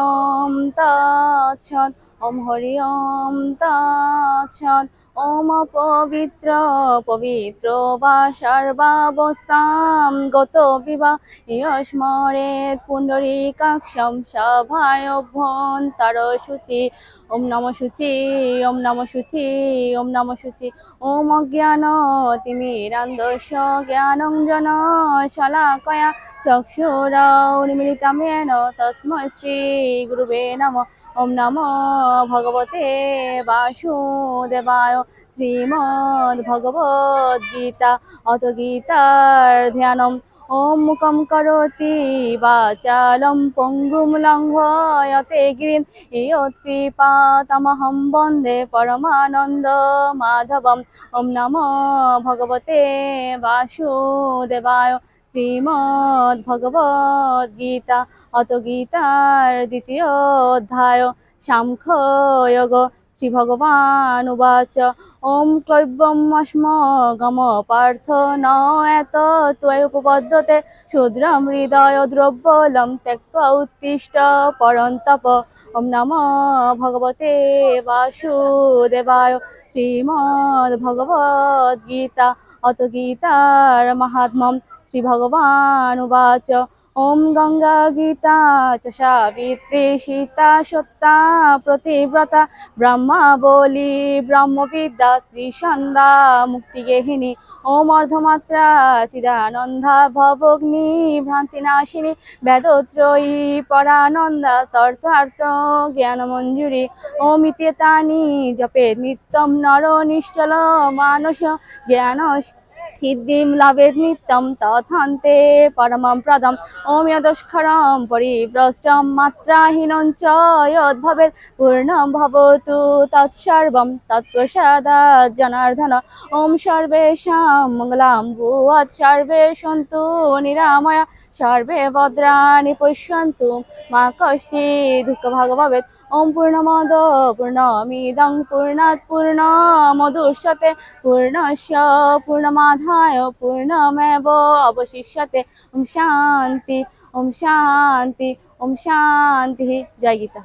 ওম তৎসৎ। ওম হরি ওম তৎসৎ। ওম পবিত্র পবিত্র বা সর্বাবস্থাম গত বিবা স্মরেত পুণ্ডরীকাক্ষম সভায় অভ্যন্তর শুচি। ওম নম শুচি ওম নম শুচি ওম নম শুচি। ওম অজ্ঞান তিমিরান্ধস্য জ্ঞানঞ্জন শলাকয়া চক্ষুরুন্মিলিतं येन তস্मै শ্রী গুরুবে নমঃ। ওম নমো ভগবতে বাসুদেবায়। শ্রীমদ্ ভগবদ গীতা অত গীতার ধ্যানম। ওম মুখম করোতি বাচালম পঙ্গুম লঙ্ঘয়তে গিরিম यत्कृपातमहं वन्दे परमानन्द माधवम्। ওম নমো ভগবতে বাসুদেবায়। শ্রীমদ্ ভগবদ গীতা অত গীতার দ্বিতীয় অধ্যায় সাংখ্যযোগ। শ্রী ভগবান উবাচ ওম ক্লৈবমস্মগম পার্থ ন এতত্ত্বয়োপপদ্যতে শূদ্রম হৃদয় দ্রব্যলম ত্যক্ত্বা উত্তিষ্ঠ পরন্তপ। ওম নমো ভগবতে বাসুদেবায়। শ্রীমদ্ ভগবদ গীতা অত গীতার মাহাত্ম্যম। শ্রী ভগবান উবাচ ওম গঙ্গা গীতা চ সাবিত্রী সীতা সত্যা প্রতিব্রতা ব্রহ্মাবলী ব্রহ্মবিদ্যা ত্রিসন্ধ্যা মুক্তিগেহিনী। ওম অর্ধমাত্রা চিদানন্দা ভবগ্নি ভ্রান্তিনাশিনী বেদত্রয়ী পরানন্দা তর্থার্থ জ্ঞানমঞ্জুরি। ওম ইত্যেতানি জপেৎ নিত্যং নর নিশ্চল মানস জ্ঞান সিদ্ধিম লভেৎ নিত্যং তথান্তে পরমং পদম। ওম যদক্ষরম পরিভ্রষ্টং মাত্রাহীনং চ যদ্ভবেৎ পূর্ণং ভবতু তৎসর্বং তৎপ্রসাদাৎ জনার্দন। ওম সর্বেষাং মঙ্গলং ভূয়াৎ সর্বে সন্তু নিরাময়া সর্বে ভদ্রাণি পশ্যন্তু মা কশ্চিৎ দুঃখভাগ্ ভবেৎ। ওম পূর্ণমদ পূর্ণমিদং পূর্ণাৎ পূর্ণমুদচ্যতে পূর্ণস্য পূর্ণমাদায় পূর্ণমেব অবশিষ্যতে। ওম শান্তি ওম শান্তি ওম শান্তি। জয় গীতা।